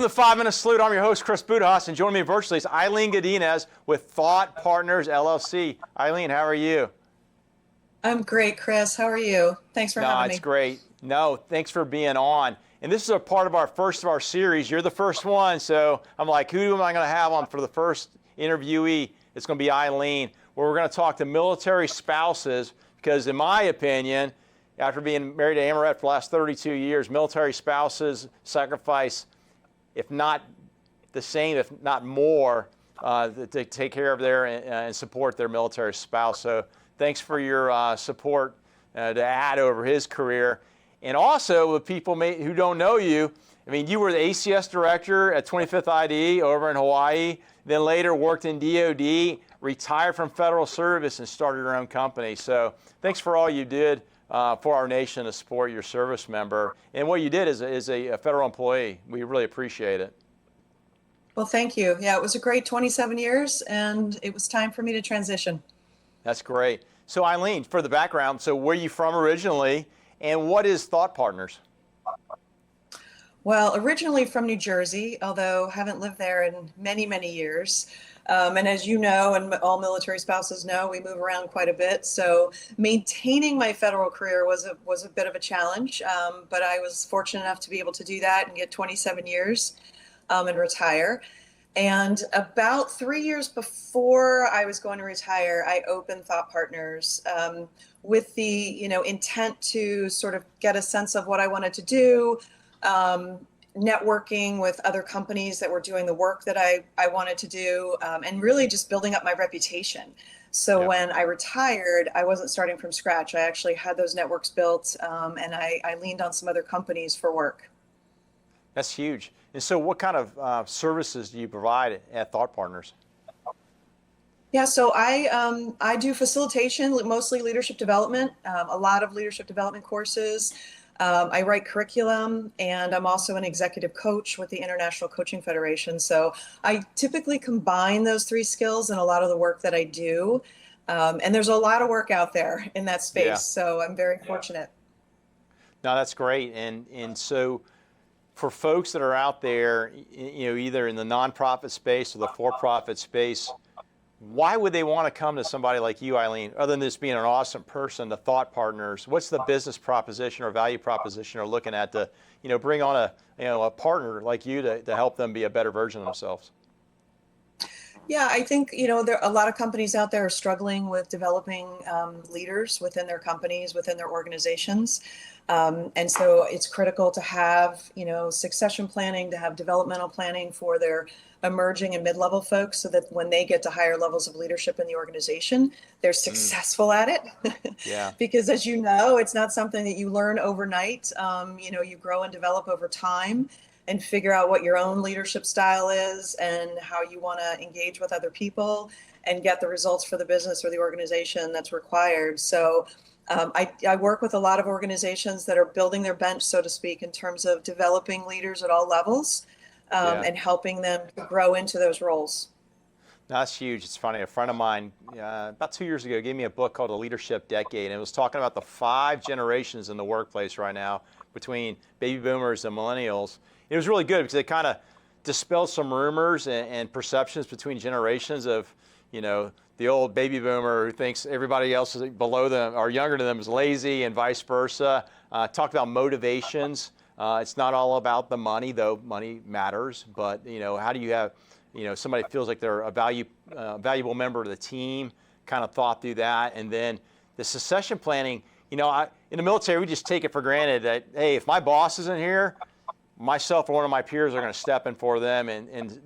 Welcome to 5 Minute Salute. I'm your host, Chris Budihas, and joining me virtually is Eileen Godinez with Thought Partners, LLC. Eileen, how are you? I'm great, Chris. How are you? Thanks for having me. No, it's great. No, thanks for being on. And this is a part of our first of our series. You're the first one, so I'm like, who am I going to have on for the first interviewee? It's going to be Eileen, where we're going to talk to military spouses, because in my opinion, after being married to Amaret for the last 32 years, military spouses sacrifice, if not the same, if not more, to take care of their and support their military spouse. So thanks for your support to add over his career. And also, with people who don't know you, I mean, you were the ACS director at 25th IDE over in Hawaii, then later worked in DOD, retired from federal service, and started your own company. So thanks for all you did for our nation to support your service member. And what you did as a federal employee. We really appreciate it. Well, thank you. Yeah, it was a great 27 years, and it was time for me to transition. That's great. So Eileen, for the background, so where are you from originally, and what is Thought Partners? Well, originally from New Jersey, although haven't lived there in many, many years. And as you know, and all military spouses know, we move around quite a bit. So maintaining my federal career was a bit of a challenge, but I was fortunate enough to be able to do that and get 27 years and retire. And about 3 years before I was going to retire, I opened Thought Partners with the intent to sort of get a sense of what I wanted to do, networking with other companies that were doing the work that I wanted to do, and really just building up my reputation. So when I retired, I wasn't starting from scratch. I actually had those networks built, and I leaned on some other companies for work. That's huge. And so what kind of services do you provide at Thought Partners? Yeah, so I do facilitation, mostly leadership development, a lot of leadership development courses. I write curriculum, and I'm also an executive coach with the International Coaching Federation. So I typically combine those three skills in a lot of the work that I do. And there's a lot of work out there in that space, so I'm very fortunate. No, that's great. And so for folks that are out there, either in the nonprofit space or the for-profit space, why would they want to come to somebody like you, Eileen, other than just being an awesome person, the Thought Partners? What's the business proposition or value proposition they're looking at to, bring on a partner like you to help them be a better version of themselves? Yeah, I think, there are a lot of companies out there are struggling with developing leaders within their companies, within their organizations. And so it's critical to have, succession planning, to have developmental planning for their emerging and mid-level folks, so that when they get to higher levels of leadership in the organization, they're successful at it. Yeah. Because as you know, it's not something that you learn overnight. You grow and develop over time and figure out what your own leadership style is and how you want to engage with other people and get the results for the business or the organization that's required. So I work with a lot of organizations that are building their bench, so to speak, in terms of developing leaders at all levels and helping them to grow into those roles. That's huge. It's funny. A friend of mine about 2 years ago gave me a book called A Leadership Decade, and it was talking about the 5 generations in the workplace right now between baby boomers and millennials. It was really good because it kind of dispelled some rumors and perceptions between generations of, the old baby boomer who thinks everybody else is below them or younger than them is lazy, and vice versa. Talked about motivations. It's not all about the money, though money matters. But how do you have, somebody feels like they're a valuable member of the team? Kind of thought through that, and then the succession planning. In the military, we just take it for granted that, hey, if my boss isn't here, myself or one of my peers are going to step in for them, and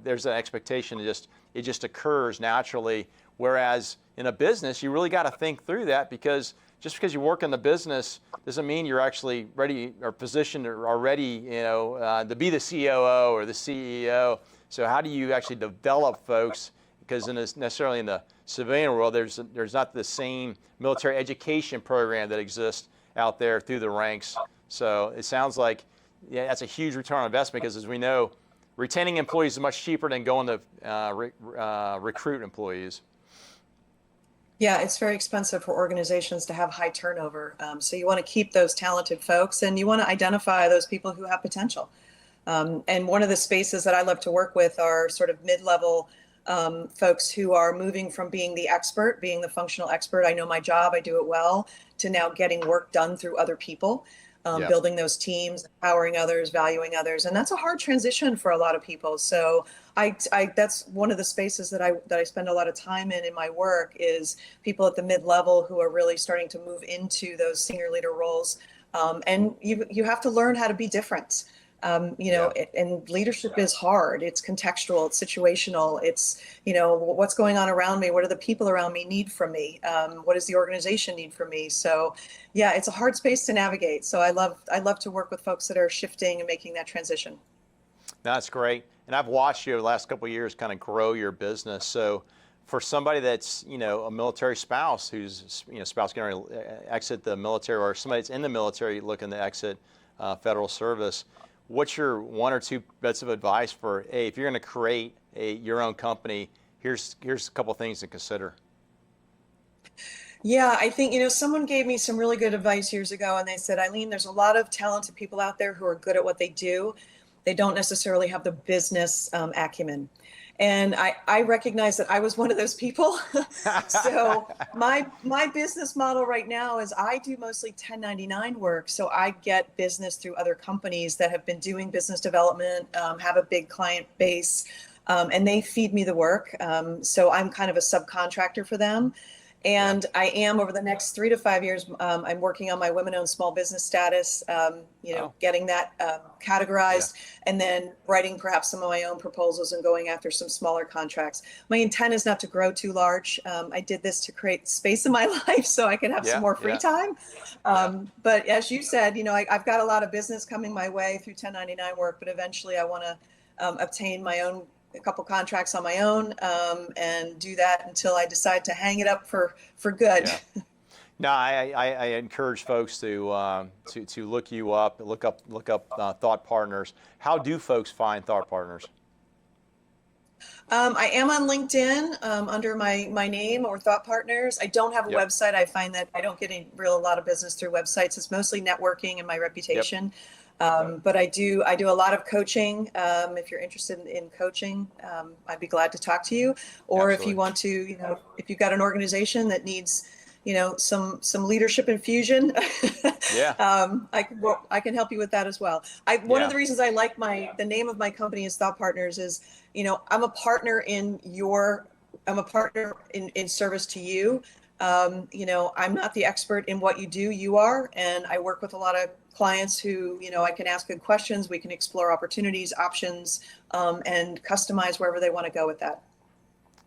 there's an expectation it just occurs naturally. Whereas in a business, you really got to think through that, because just because you work in the business doesn't mean you're actually ready or positioned or ready, to be the COO or the CEO. So how do you actually develop folks? Because necessarily in the civilian world, there's not the same military education program that exists out there through the ranks. So it sounds like that's a huge return on investment, because as we know, retaining employees is much cheaper than going to recruit employees. Yeah, it's very expensive for organizations to have high turnover. So you want to keep those talented folks, and you want to identify those people who have potential. And one of the spaces that I love to work with are sort of mid-level folks who are moving from being the expert, being the functional expert, I know my job, I do it well, to now getting work done through other people, Yeah. building those teams, empowering others, valuing others. And that's a hard transition for a lot of people. So that's one of the spaces that I spend a lot of time in my work, is people at the mid-level who are really starting to move into those senior leader roles. And you have to learn how to be different. And leadership is hard. It's contextual, it's situational. It's, what's going on around me? What do the people around me need from me? What does the organization need from me? So yeah, it's a hard space to navigate. So I love to work with folks that are shifting and making that transition. That's great. And I've watched you over the last couple of years kind of grow your business. So for somebody that's, a military spouse who's, spouse getting ready to exit the military, or somebody that's in the military looking to exit federal service, what's your one or two bits of advice for, hey, if you're going to create your own company, here's a couple things to consider? Yeah, I think, someone gave me some really good advice years ago, and they said, Eileen, there's a lot of talented people out there who are good at what they do. They don't necessarily have the business acumen. And I recognize that I was one of those people. So my business model right now is I do mostly 1099 work. So I get business through other companies that have been doing business development, have a big client base, and they feed me the work. So I'm kind of a subcontractor for them. And I am, over the next 3 to 5 years, I'm working on my women-owned small business status, getting that categorized, and then writing perhaps some of my own proposals and going after some smaller contracts. My intent is not to grow too large. I did this to create space in my life so I can have some more free time. But as you said, I've got a lot of business coming my way through 1099 work, but eventually I want to obtain a couple contracts on my own, and do that until I decide to hang it up for good. Yeah. No, I encourage folks to look you up, look up Thought Partners. How do folks find Thought Partners? I am on LinkedIn under my name, or Thought Partners. I don't have a website. I find that I don't get a lot of business through websites. It's mostly networking and my reputation. But I do a lot of coaching. If you're interested in coaching, I'd be glad to talk to you. Or Absolutely. if you want to, if you've got an organization that needs, some leadership infusion, I can help you with that as well. One of the reasons I like the name of my company is Thought Partners is, I'm a partner in service to you. I'm not the expert in what you do, you are, and I work with a lot of clients who, I can ask good questions, we can explore opportunities, options, and customize wherever they want to go with that.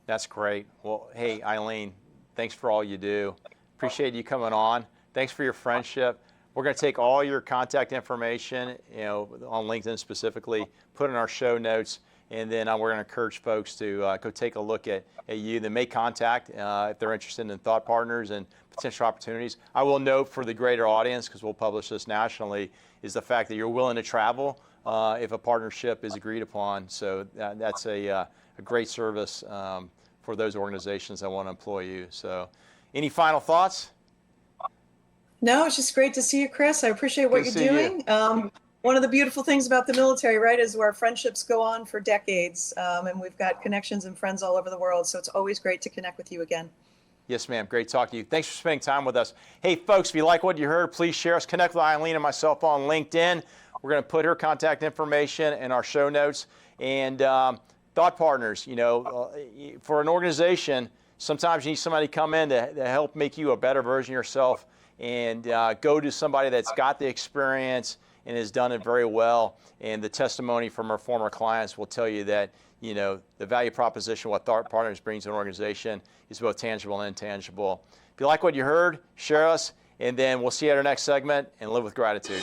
That's great. Well, hey, Eileen, thanks for all you do. Appreciate you coming on. Thanks for your friendship. We're going to take all your contact information, on LinkedIn specifically, put in our show notes, and then we're going to encourage folks to go take a look at you. They may contact if they're interested in Thought Partners and potential opportunities. I will note for the greater audience, because we'll publish this nationally, is the fact that you're willing to travel if a partnership is agreed upon. So that's a great service for those organizations that want to employ you. So any final thoughts? No, it's just great to see you, Chris. I appreciate what you're doing. One of the beautiful things about the military, right, is where friendships go on for decades, and we've got connections and friends all over the world. So it's always great to connect with you again. Yes, ma'am. Great talking to you. Thanks for spending time with us. Hey, folks, if you like what you heard, please share us. Connect with Eileen and myself on LinkedIn. We're going to put her contact information in our show notes. And Thought Partners, for an organization, sometimes you need somebody to come in to help make you a better version of yourself, and go to somebody that's got the experience and has done it very well. And the testimony from our former clients will tell you that, the value proposition, what Thought Partners brings to an organization, is both tangible and intangible. If you like what you heard, share us, and then we'll see you at our next segment, and live with gratitude.